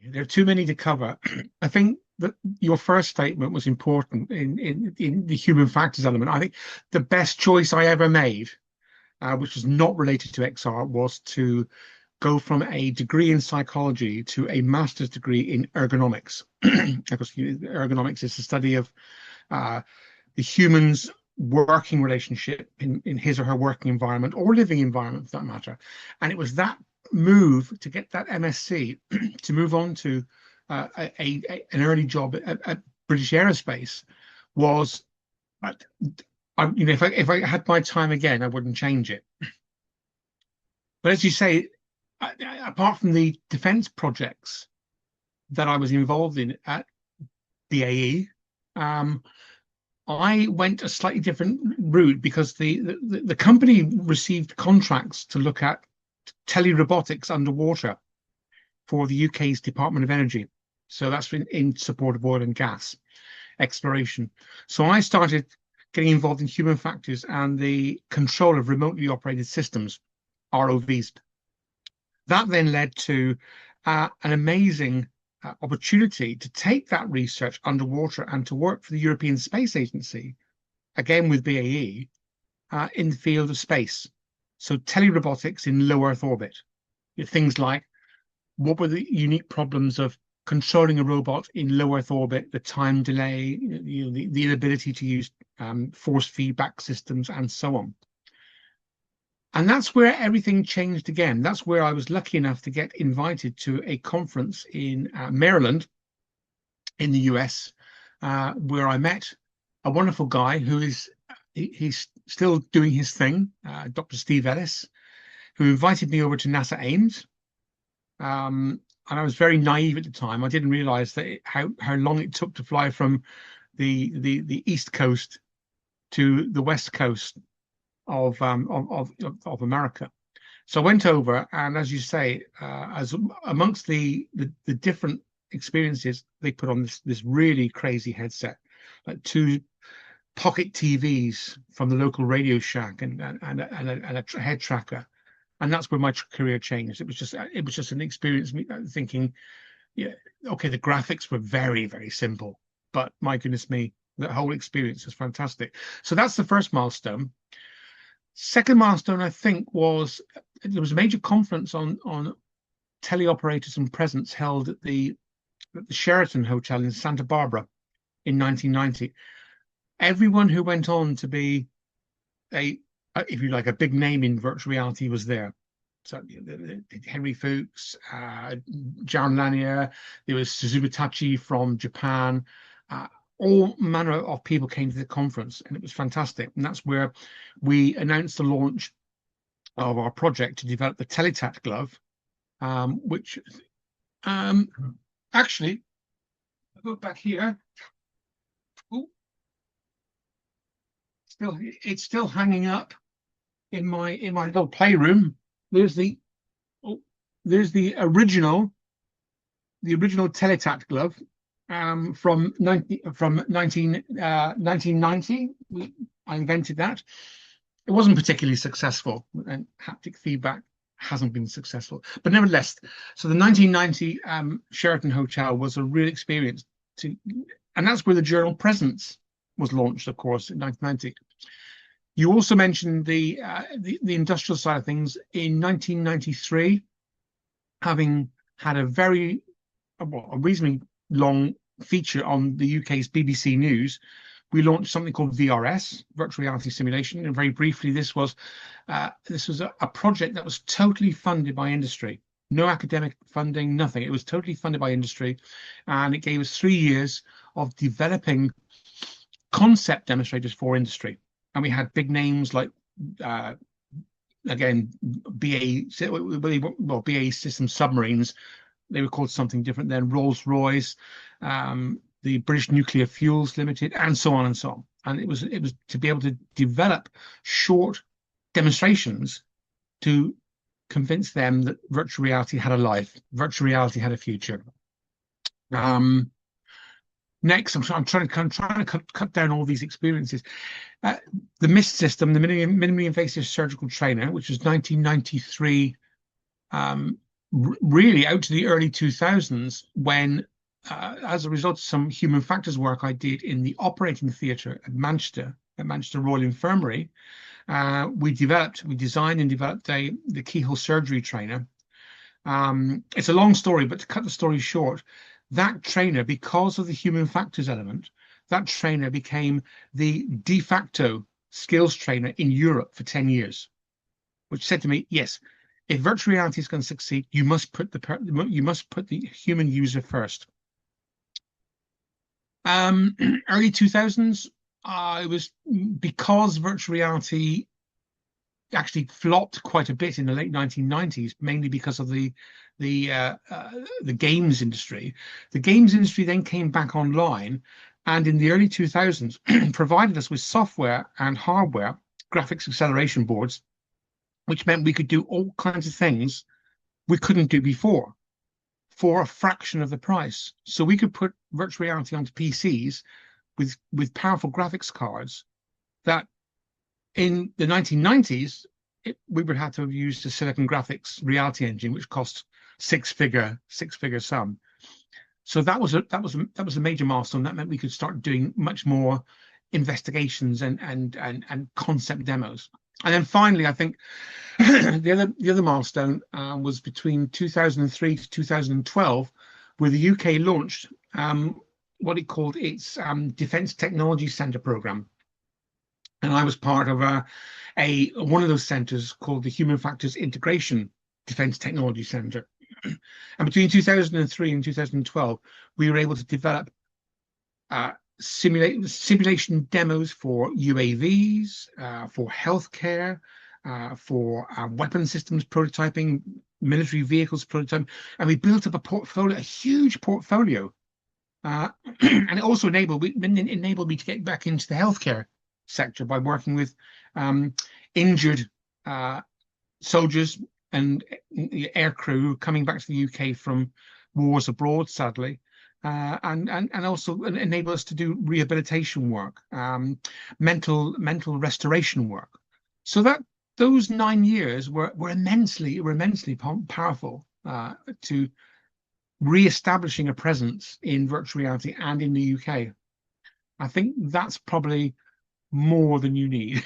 There are too many to cover. I think that your first statement was important in the human factors element. I think the best choice I ever made, which was not related to XR, was to go from a degree in psychology to a master's degree in ergonomics. Because ergonomics is the study of uh, the human's working relationship in his or her working environment or living environment for that matter. And it was that move to get that MSc to move on to an early job at British Aerospace was, if I had my time again, I wouldn't change it. But as you say, apart from the defence projects that I was involved in at BAE, I went a slightly different route because the company received contracts to look at telerobotics underwater for the UK's Department of Energy. So that's in support of oil and gas exploration. So I started getting involved in human factors and the control of remotely operated systems, ROVs. That then led to an amazing opportunity to take that research underwater and to work for the European Space Agency, again with BAE, in the field of space. So telerobotics in low Earth orbit. Things like, what were the unique problems of controlling a robot in low Earth orbit, the time delay, the inability to use force feedback systems, and so on. And that's where everything changed again. That's where I was lucky enough to get invited to a conference in Maryland in the US, where I met a wonderful guy who he's still doing his thing, Dr. Steve Ellis, who invited me over to NASA Ames. And I was very naive at the time. I didn't realize that how long it took to fly from the East Coast to the West Coast of America. So I went over, and as you say, as amongst the different experiences, they put on this really crazy headset, like two pocket TVs from the local Radio Shack, and a head tracker, and that's where my career changed. It was just an experience. Me thinking, yeah, okay, the graphics were very, very simple, but my goodness me, the whole experience was fantastic. So that's the first milestone. Second milestone, I think, was there was a major conference on teleoperators and presence held at the Sheraton Hotel in Santa Barbara in 1990. Everyone who went on to be if you like, a big name in virtual reality was there. So Henry Fuchs, Jaron Lanier, there was Suzuki Tachi from Japan. All manner of people came to the conference, and it was fantastic. And that's where we announced the launch of our project to develop the Teletat glove, which actually, I'll go back here. Ooh, it's still hanging up in my little playroom. There's the original Teletat glove. From 1990, I invented that. It wasn't particularly successful, and haptic feedback hasn't been successful. But nevertheless, so the 1990 Sheraton Hotel was a real experience. And that's where the journal Presence was launched, of course, in 1990. You also mentioned the industrial side of things. In 1993, having had a reasonably long feature on the UK's BBC News, we launched something called VRS, virtual reality simulation. And very briefly, this was a project that was totally funded by industry. No academic funding, nothing. It was totally funded by industry, and it gave us 3 years of developing concept demonstrators for industry. And we had big names like again, BAE System submarines. They were called something different then, Rolls-Royce, the British Nuclear Fuels Limited, and so on and so on. And it was to be able to develop short demonstrations to convince them that virtual reality had a life, virtual reality had a future. Next, I'm trying to cut down all these experiences. The MIST system, the minimally invasive surgical trainer, which was 1993. really out to the early 2000s when, as a result of some human factors work I did in the operating theatre at Manchester Royal Infirmary, we designed and developed the keyhole surgery trainer. It's a long story, but to cut the story short, that trainer, because of the human factors element, that trainer became the de facto skills trainer in Europe for 10 years, which said to me, yes, if virtual reality is going to succeed, you must put the human user first. Early 2000s, it was because virtual reality actually flopped quite a bit in the late 1990s, mainly because of the games industry. The games industry then came back online, and in the early 2000s provided us with software and hardware, graphics acceleration boards, which meant we could do all kinds of things we couldn't do before for a fraction of the price. So we could put virtual reality onto PCs with powerful graphics cards that in the 1990s, we would have to have used a Silicon Graphics reality engine, which cost six-figure sum. So that was a major milestone. That meant we could start doing much more investigations and concept demos. And then finally, I think the other milestone was between 2003 to 2012, where the UK launched what it called its Defence Technology Centre programme. And I was part of one of those centres called the Human Factors Integration Defence Technology Centre. And between 2003 and 2012, we were able to develop simulation demos for UAVs, for healthcare, for weapon systems prototyping, military vehicles prototyping, and we built up a huge portfolio. And it also enabled me to get back into the healthcare sector by working with injured soldiers and air crew coming back to the UK from wars abroad, sadly, and also enable us to do rehabilitation work, mental restoration work. So that those 9 years were immensely powerful to re-establishing a presence in virtual reality and in the UK. I think that's probably more than you need.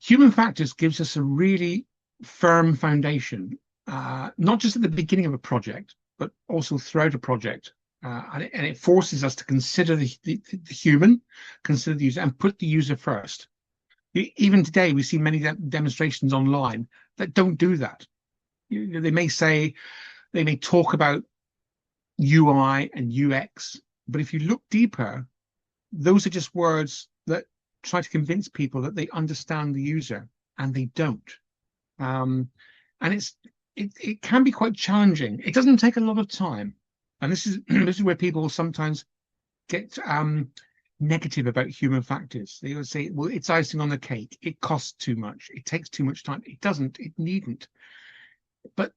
Human factors gives us a really firm foundation, not just at the beginning of a project, but also throughout a project. And it forces us to consider the human, consider the user, and put the user first. Even today, we see many demonstrations online that don't do that. They may talk about UI and UX, but if you look deeper, those are just words that try to convince people that they understand the user, and they don't. And it can be quite challenging. It doesn't take a lot of time, and this is where people sometimes get negative about human factors. They will say, well, it's icing on the cake. It costs too much. It takes too much time. It doesn't. It needn't. But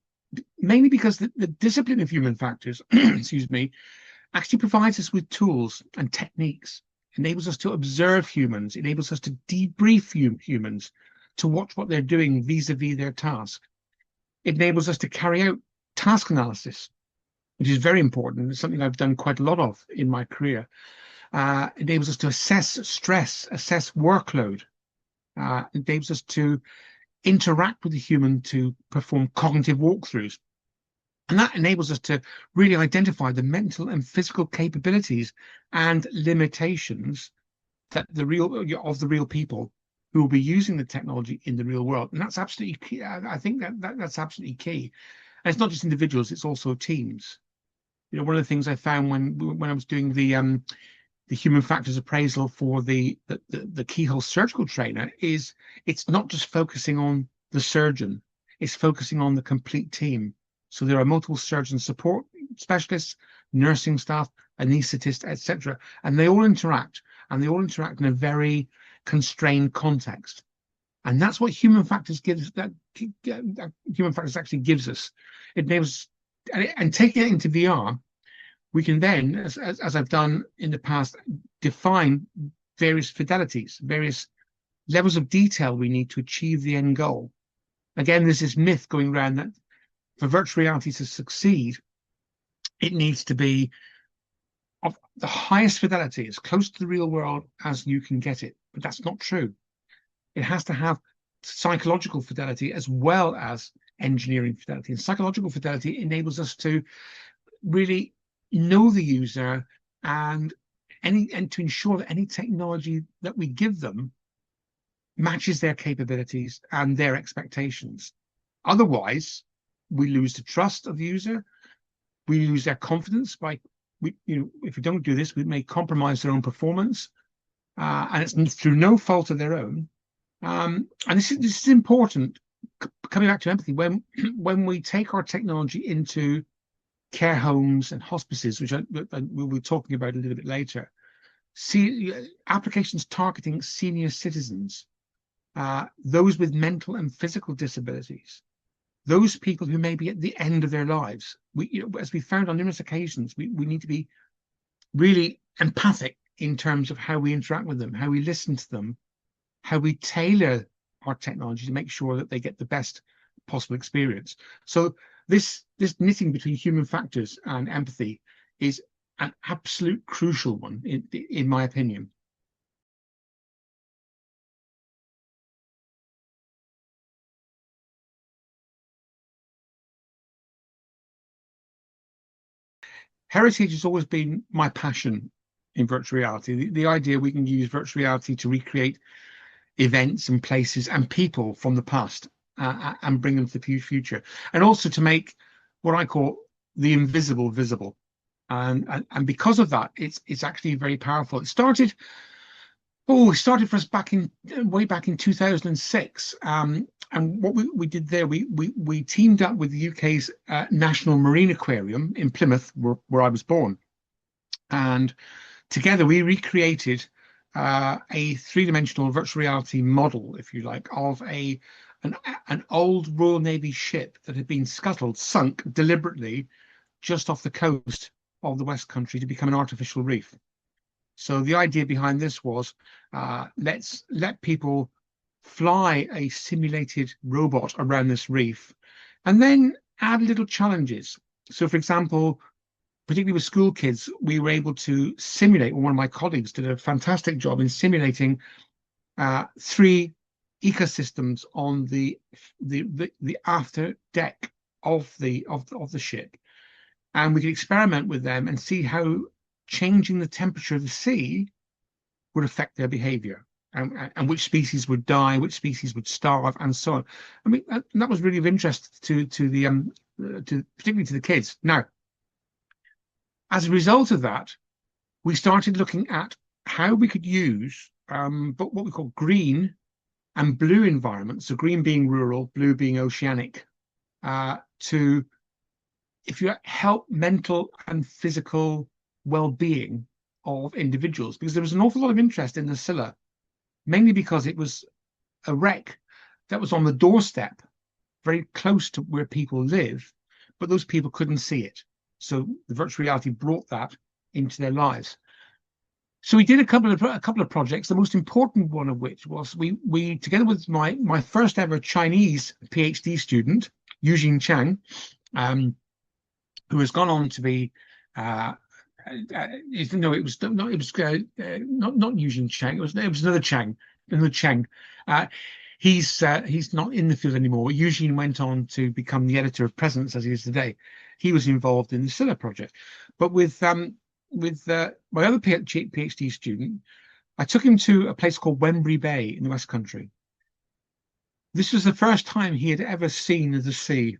mainly because the discipline of human factors, excuse me, actually provides us with tools and techniques, enables us to observe humans, enables us to debrief humans, to watch what they're doing vis-a-vis their task. It enables us to carry out task analysis, which is very important. It's something I've done quite a lot of in my career. Enables us to assess stress, assess workload. Enables us to interact with the human to perform cognitive walkthroughs. And that enables us to really identify the mental and physical capabilities and limitations that the real people who will be using the technology in the real world. And that's absolutely key. I think that's absolutely key. And it's not just individuals, it's also teams. You know, one of the things I found when I was doing the human factors appraisal for the keyhole surgical trainer is it's not just focusing on the surgeon, it's focusing on the complete team. So there are multiple surgeon support specialists, nursing staff, anaesthetists, etc., and they all interact in a very constrained context. And that's what human factors gives. That human factors actually gives us. It enables, and taking it into VR, we can then, as I've done in the past, define various fidelities, various levels of detail we need to achieve the end goal. Again, there's this myth going around that for virtual reality to succeed, it needs to be of the highest fidelity, as close to the real world as you can get it. But that's not true. It has to have psychological fidelity as well as engineering fidelity. And psychological fidelity enables us to really know the user and to ensure that any technology that we give them matches their capabilities and their expectations. Otherwise, we lose the trust of the user. We lose their confidence by if we don't do this, we may compromise their own performance, and it's through no fault of their own. And this is important. Coming back to empathy, when we take our technology into care homes and hospices, which we'll be talking about a little bit later, see applications targeting senior citizens, those with mental and physical disabilities, those people who may be at the end of their lives. As we found on numerous occasions, we need to be really empathic in terms of how we interact with them, how we listen to them, how we tailor our technology to make sure that they get the best possible experience. So this knitting between human factors and empathy is an absolute crucial one, in my opinion. Heritage has always been my passion in virtual reality. The idea we can use virtual reality to recreate events and places and people from the past and bring them to the future, and also to make what I call the invisible visible. And because of that, it's actually very powerful. It started for us way back in 2006. And what we did there, we teamed up with the UK's National Marine Aquarium in Plymouth, where I was born, and together we recreated a three-dimensional virtual reality model, if you like, of an old Royal Navy ship that had been sunk deliberately just off the coast of the West Country to become an artificial reef. So the idea behind this was, let's let people fly a simulated robot around this reef and then add little challenges. So, for example, particularly with school kids, we were able to simulate, or one of my colleagues did a fantastic job in simulating 3 ecosystems on the after deck of the ship, and we could experiment with them and see how changing the temperature of the sea would affect their behavior, and which species would die, which species would starve, and so on. I mean, that was really of interest to particularly to the kids. Now, as a result of that, we started looking at how we could use but what we call green and blue environments, so green being rural, blue being oceanic, to, if you help mental and physical well-being of individuals, because there was an awful lot of interest in the Scylla, mainly because it was a wreck that was on the doorstep, very close to where people live, but those people couldn't see it. So the virtual reality brought that into their lives. So we did a couple of projects. The most important one of which was we together with my first ever Chinese PhD student, Eugene Chang, who has gone on to be not Eugene Chang. It was another Chang. He's not in the field anymore. Eugene went on to become the editor of Presence, as he is today. He was involved in the Scylla project, but with my other PhD student, I took him to a place called Wembury Bay in the West Country. This was the first time he had ever seen the sea,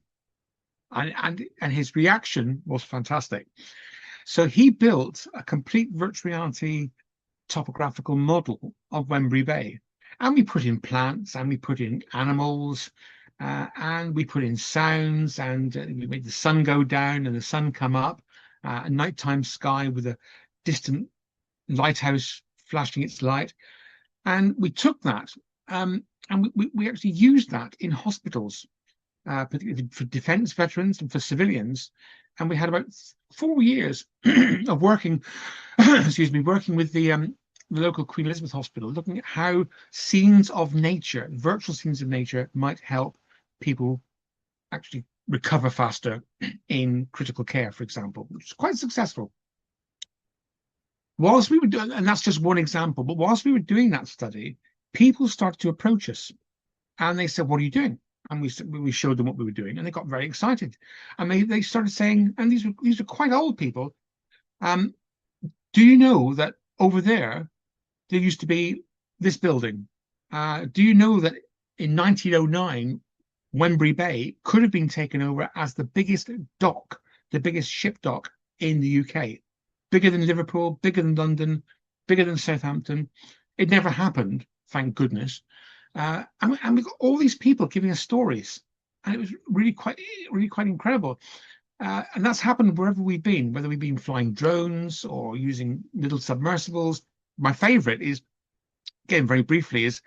and his reaction was fantastic. So he built a complete virtual reality topographical model of Wembury Bay, and we put in plants, and we put in animals, and we put in sounds, and we made the sun go down and the sun come up, a nighttime sky with a distant lighthouse flashing its light. And we took that, and we actually used that in hospitals, particularly for defence veterans and for civilians, And we had about 4 years of working, excuse me, working with the local Queen Elizabeth Hospital, looking at how scenes of nature, virtual scenes of nature, might help people actually recover faster in critical care, for example, which is quite successful. Whilst we were doing, and that's just one example, but whilst we were doing that study, people started to approach us and they said, "What are you doing?" And we showed them what we were doing, and they got very excited. And they started saying, and these were quite old people, "Do you know that over there used to be this building? Do you know that in 1909, Wembury Bay could have been taken over as the biggest dock, the biggest ship dock in the UK? Bigger than Liverpool, bigger than London, bigger than Southampton. It never happened, thank goodness." And we got all these people giving us stories, and it was really quite incredible. And that's happened wherever we've been, whether we've been flying drones or using little submersibles. My favorite is, again, very briefly, is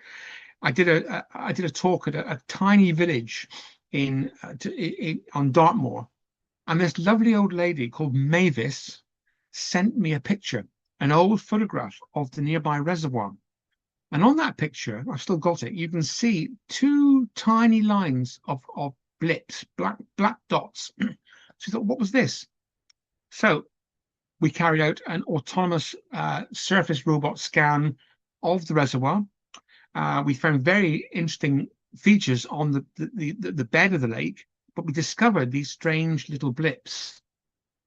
I did a talk at a tiny village on Dartmoor, and this lovely old lady called Mavis sent me a picture, an old photograph of the nearby reservoir. And on that picture, I've still got it, you can see two tiny lines of blips, black dots. So you thought, what was this? So we carried out an autonomous surface robot scan of the reservoir. We found very interesting features on the bed of the lake, but we discovered these strange little blips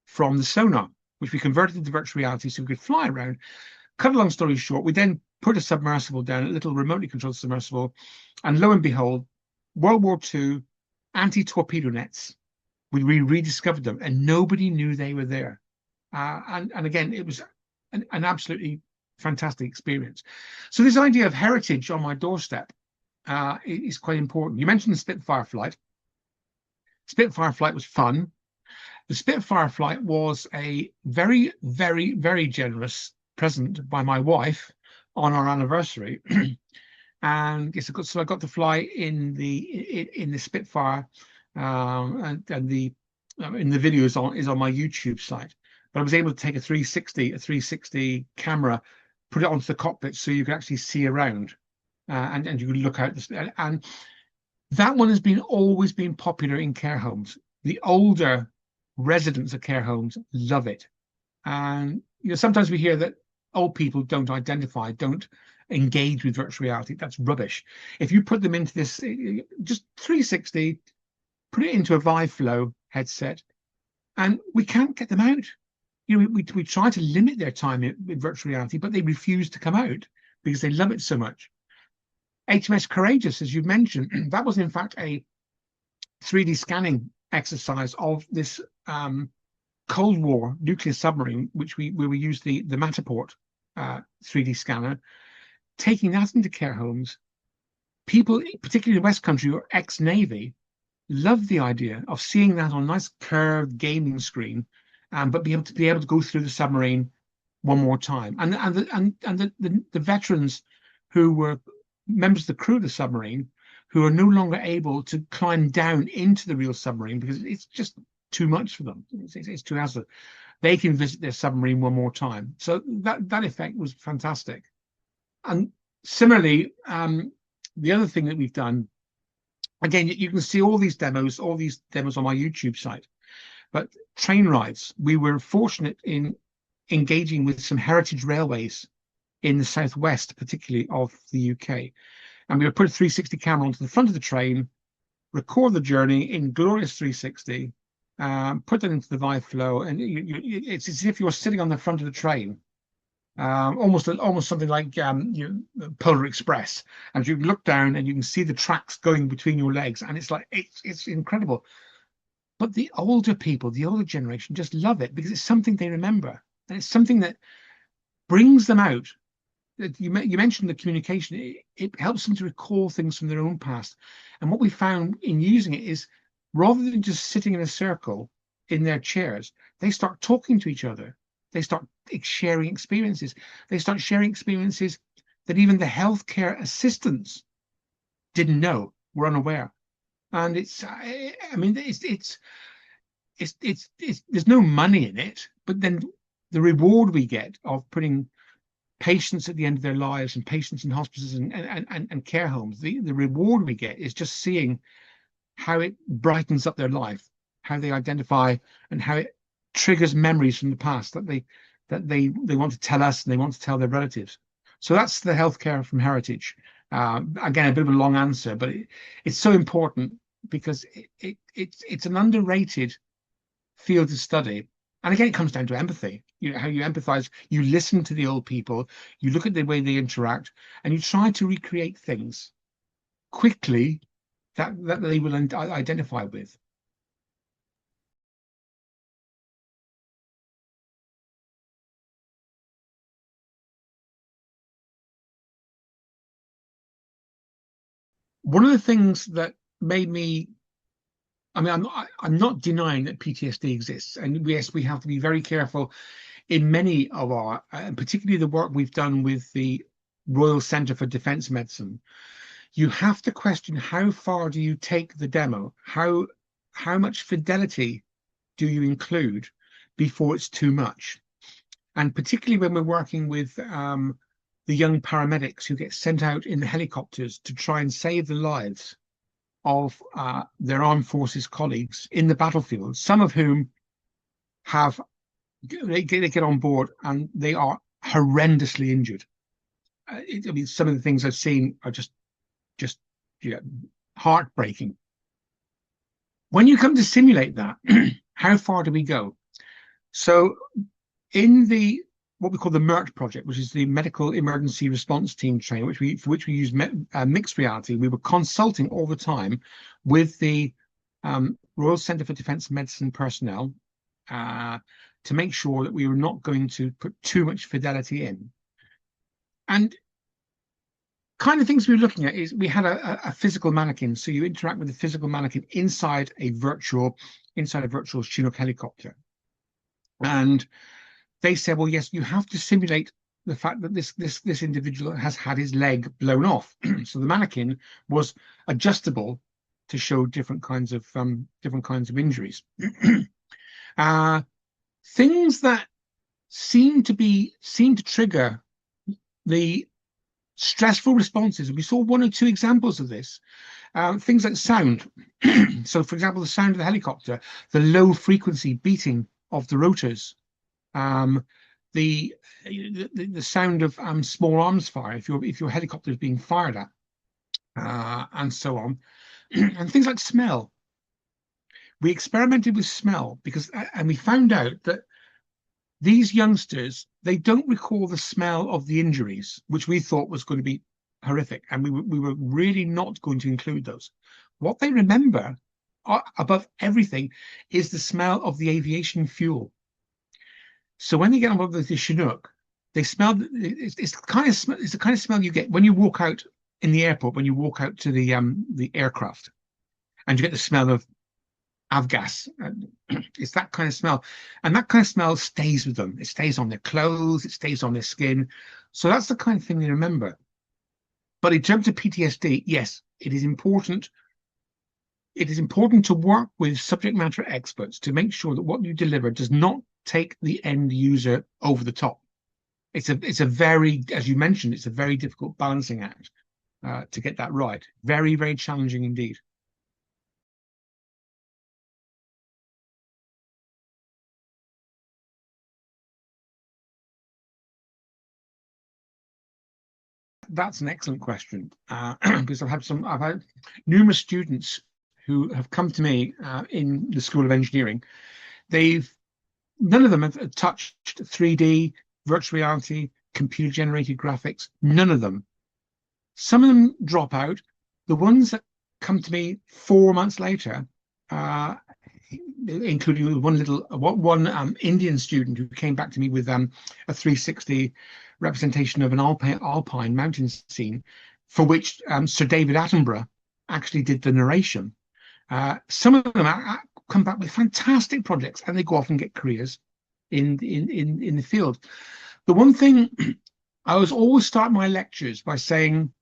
from the sonar, which we converted into virtual reality so we could fly around. Cut a long story short, we then put a submersible down, a little remotely controlled submersible, and lo and behold, World War II anti-torpedo nets. We rediscovered them, and nobody knew they were there. And again, it was an absolutely fantastic experience. So this idea of heritage on my doorstep is quite important. You mentioned the Spitfire flight. Spitfire flight was fun. The Spitfire flight was a very, very, very generous present by my wife on our anniversary. And yes, so I got to fly in the Spitfire, and the in the video is on my YouTube site. But I was able to take a 360 camera, put it onto the cockpit so you can actually see around, and you can look out. And that one has always been popular in care homes. The older residents of care homes love it. And sometimes we hear that old people don't engage with virtual reality. That's rubbish. If you put them into this, just 360, put it into a Vive Flow headset, and we can't get them out. We try to limit their time with virtual reality, but they refuse to come out because they love it so much. HMS Courageous, as you mentioned, that was in fact a 3D scanning exercise of this Cold War nuclear submarine, where we used the Matterport 3D scanner, taking that into care homes. People, particularly in the West Country or ex-Navy, loved the idea of seeing that on a nice curved gaming screen, but be able to go through the submarine one more time. And the veterans who were members of the crew of the submarine, who are no longer able to climb down into the real submarine because it's just too much for them. It's too hazardous. They can visit their submarine one more time. So that effect was fantastic. And similarly, the other thing that we've done, again, you can see all these demos on my YouTube site. But train rides, we were fortunate in engaging with some heritage railways in the southwest, particularly of the UK. And we would put a 360 camera onto the front of the train, record the journey in glorious 360, put that into the Vive Flow, and it's as if you're sitting on the front of the train, almost something like Polar Express. And you look down and you can see the tracks going between your legs, and it's incredible. But the older people, the older generation, just love it because it's something they remember, and it's something that brings them out. You mentioned the communication. It helps them to recall things from their own past. And what we found in using it is, rather than just sitting in a circle in their chairs, they start talking to each other. They start sharing experiences. They start sharing experiences that even the healthcare assistants didn't know, were unaware. And it's there's no money in it, but then the reward we get of putting patients at the end of their lives and patients in hospices and care homes, the reward we get is just seeing how it brightens up their life, how they identify, and how it triggers memories from the past that they want to tell us and they want to tell their relatives. So that's the healthcare from heritage. Again, a bit of a long answer, but it's so important because it's an underrated field of study. And again, it comes down to empathy. You know, how you empathize, you listen to the old people, you look at the way they interact, and you try to recreate things quickly that they will identify with. One of the things that made me, I mean, I'm not denying that PTSD exists, and yes, we have to be very careful in many of our, and particularly the work we've done with the Royal Centre for Defence Medicine. You have to question, how far do you take the demo? How much fidelity do you include before it's too much? And particularly when we're working with the young paramedics who get sent out in the helicopters to try and save the lives of their armed forces colleagues in the battlefield, some of whom they get on board and they are horrendously injured. I mean, some of the things I've seen are just you know, heartbreaking. When you come to simulate that, how far do we go? So in the what we call the MERT project, which is the Medical Emergency Response Team training, for which we use mixed reality, we were consulting all the time with the Royal Centre for Defence Medicine personnel to make sure that we were not going to put too much fidelity in. And kind of things we were looking at is we had a physical mannequin, so you interact with the physical mannequin inside a virtual Chinook helicopter, and they said, well, yes, you have to simulate the fact that this individual has had his leg blown off. So the mannequin was adjustable to show different kinds of injuries. Things that seem to trigger the stressful responses. We saw one or two examples of this. Things like sound. So, for example, the sound of the helicopter, the low frequency beating of the rotors, the sound of small arms fire if your helicopter is being fired at, and so on, and things like smell. We experimented with smell and we found out that these youngsters, they don't recall the smell of the injuries, which we thought was going to be horrific, and we were really not going to include those. What they remember above everything is the smell of the aviation fuel. So when they get on board the Chinook, they smell. It's the kind of smell you get when you walk out in the airport, when you walk out to the aircraft, and you get the smell of avgas. It's that kind of smell, and that kind of smell stays with them. It stays on their clothes, it stays on their skin. So that's the kind of thing they remember. But in terms of PTSD, yes, it is important. It is important to work with subject matter experts to make sure that what you deliver does not take the end user over the top. It's a very, as you mentioned, it's a very difficult balancing act to get that right. Very, very challenging indeed. That's an excellent question, because I've had numerous students who have come to me in the School of Engineering. None of them have touched 3D, virtual reality, computer generated graphics. None of them. Some of them drop out. The ones that come to me 4 months later, including one Indian student who came back to me with a 360 representation of an alpine mountain scene, for which Sir David Attenborough actually did the narration. Some of them come back with fantastic projects, and they go off and get careers in the field. The one thing I always start my lectures by saying,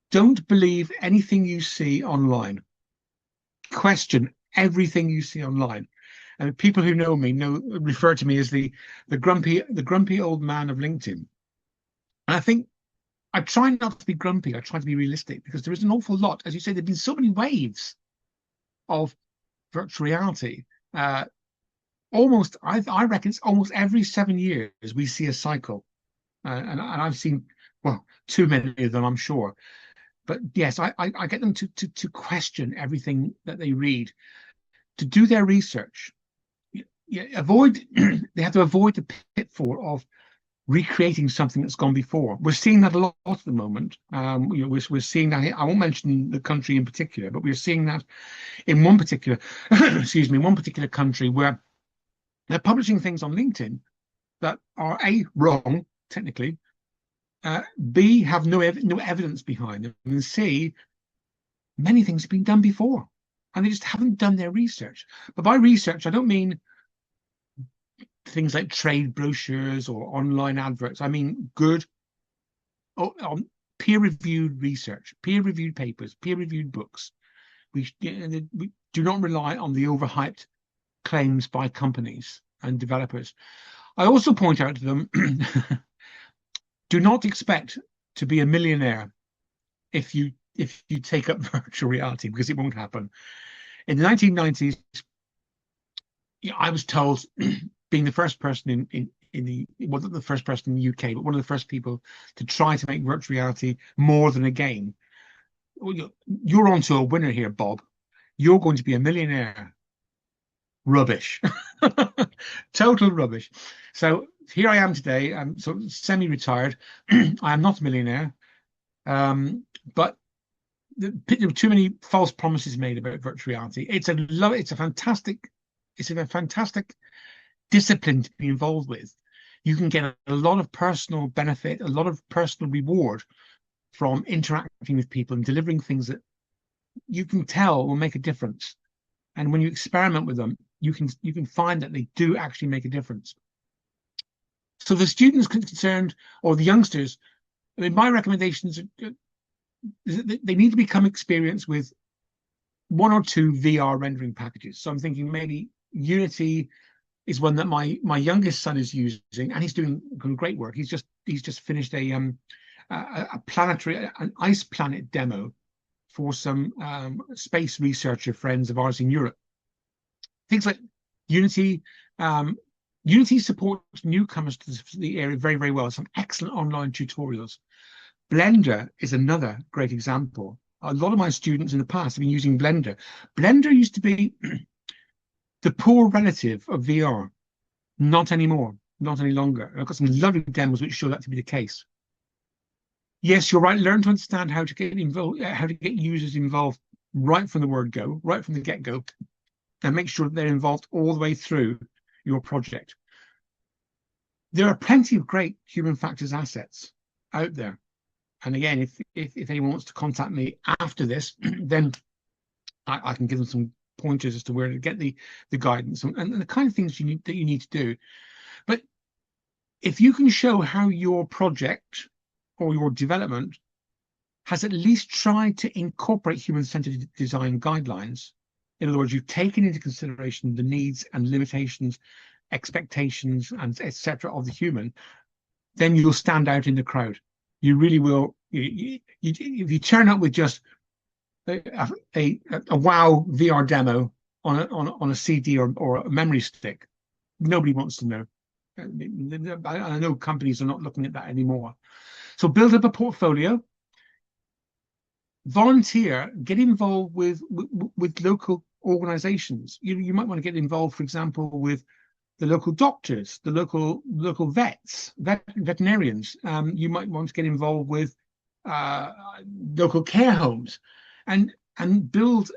don't believe anything you see online. Question everything you see online. And people who know me refer to me as the grumpy old man of LinkedIn. And I think I try not to be grumpy. I try to be realistic, because there is an awful lot, as you say, there've been so many waves of virtual reality. I reckon it's almost every 7 years we see a cycle, and I've seen, well, too many of them, I'm sure. But yes, I get them to question everything that they read, to do their research. They have to avoid the pitfall of recreating something that's gone before. We're seeing that a lot at the moment. We're seeing that. I won't mention the country in particular, but we're seeing that in one particular, excuse me, one particular country where they're publishing things on LinkedIn that are A, wrong technically, B, have no evidence behind them, and C, many things have been done before, and they just haven't done their research. But by research, I don't mean things like trade brochures or online adverts. I mean good, peer-reviewed research, peer-reviewed papers, peer-reviewed books. We do not rely on the overhyped claims by companies and developers. I also point out to them, do not expect to be a millionaire if you take up virtual reality, because it won't happen. In the 1990s, I was told, being the first person wasn't the first person in the UK, but one of the first people to try to make virtual reality more than a game. Well, you're onto a winner here, Bob. You're going to be a millionaire. Rubbish. Total rubbish. So here I am today. I'm sort of semi-retired. I am not a millionaire, but there were too many false promises made about virtual reality. It's a fantastic discipline to be involved with. You can get a lot of personal benefit, a lot of personal reward from interacting with people and delivering things that you can tell will make a difference. And when you experiment with them, you can find that they do actually make a difference. So the students concerned, or the youngsters, I mean, my recommendations are, they need to become experienced with 1 or 2 VR rendering packages. So I'm thinking maybe Unity is one that my youngest son is using, and he's doing great work. He's just finished an ice planet demo for some space researcher friends of ours in Europe. Things like Unity. Unity supports newcomers to the area very, very well. Some excellent online tutorials. Blender is another great example. A lot of my students in the past have been using Blender. Blender used to be the poor relative of VR. Not anymore, not any longer. I've got some lovely demos which show that to be the case. Yes, you're right. Learn to understand how to get involved, how to get users involved right from the word go, right from the get-go, and make sure that they're involved all the way through your project. There are plenty of great human factors assets out there. And again, if anyone wants to contact me after this, then I can give them some pointers as to where to get the guidance and the kind of things you need to do. But if you can show how your project or your development has at least tried to incorporate human-centered design guidelines, in other words, you've taken into consideration the needs and limitations, expectations, and etc. of the human, then you'll stand out in the crowd. You really will. If you turn up with just a wow VR demo on a CD or a memory stick, nobody wants to know. I know companies are not looking at that anymore. So build up a portfolio, volunteer, get involved with local organizations. You might want to get involved, for example, with the local doctors, the local veterinarians. You might want to get involved with local care homes, and build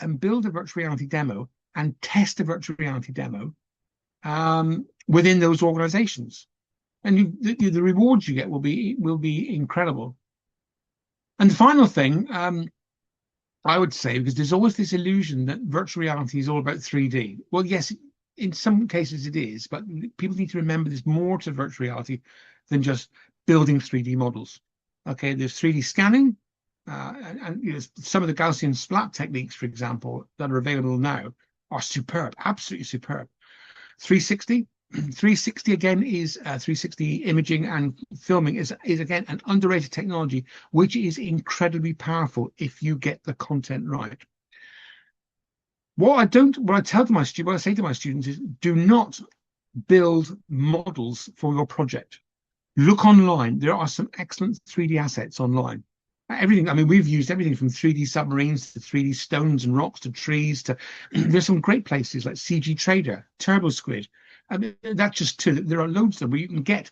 a virtual reality demo and test a virtual reality demo within those organizations, and the rewards you get will be incredible. And the final thing I would say, because there's always this illusion that virtual reality is all about 3D. Well, yes, in some cases it is, but people need to remember there's more to virtual reality than just building 3D models. Okay, there's 3D scanning, and some of the Gaussian splat techniques, for example, that are available now are superb, absolutely superb. 360. 360 again is 360 imaging and filming is again an underrated technology, which is incredibly powerful if you get the content right. What I say to my students is, do not build models for your project. Look online. There are some excellent 3D assets online. Everything. I mean, we've used everything from 3D submarines to 3D stones and rocks to trees to. There's some great places like CG Trader, TurboSquid. I mean, that's just two. There are loads of them where you can get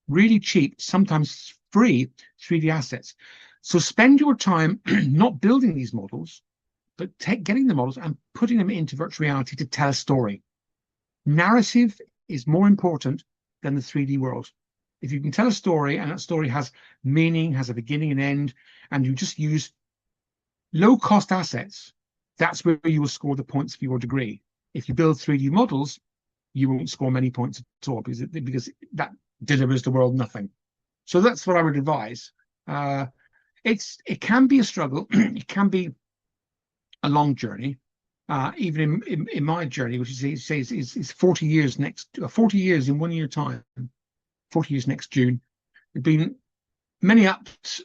really cheap, sometimes free 3D assets. So spend your time not building these models, but getting the models and putting them into virtual reality to tell a story. Narrative is more important than the 3D world. If you can tell a story and that story has meaning, has a beginning and end, and you just use low-cost assets, that's where you will score the points for your degree. If you build 3D models, you won't score many points at all because that delivers the world nothing. So that's what I would advise. It can be a struggle. It can be a long journey. Even in my journey, which is 40 years 40 years in 1 year time, 40 years next June. There've been many ups,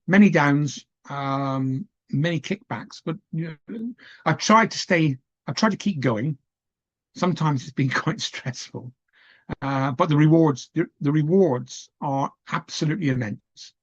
many downs, many kickbacks, but I tried to keep going. Sometimes it's been quite stressful, but the rewards are absolutely immense.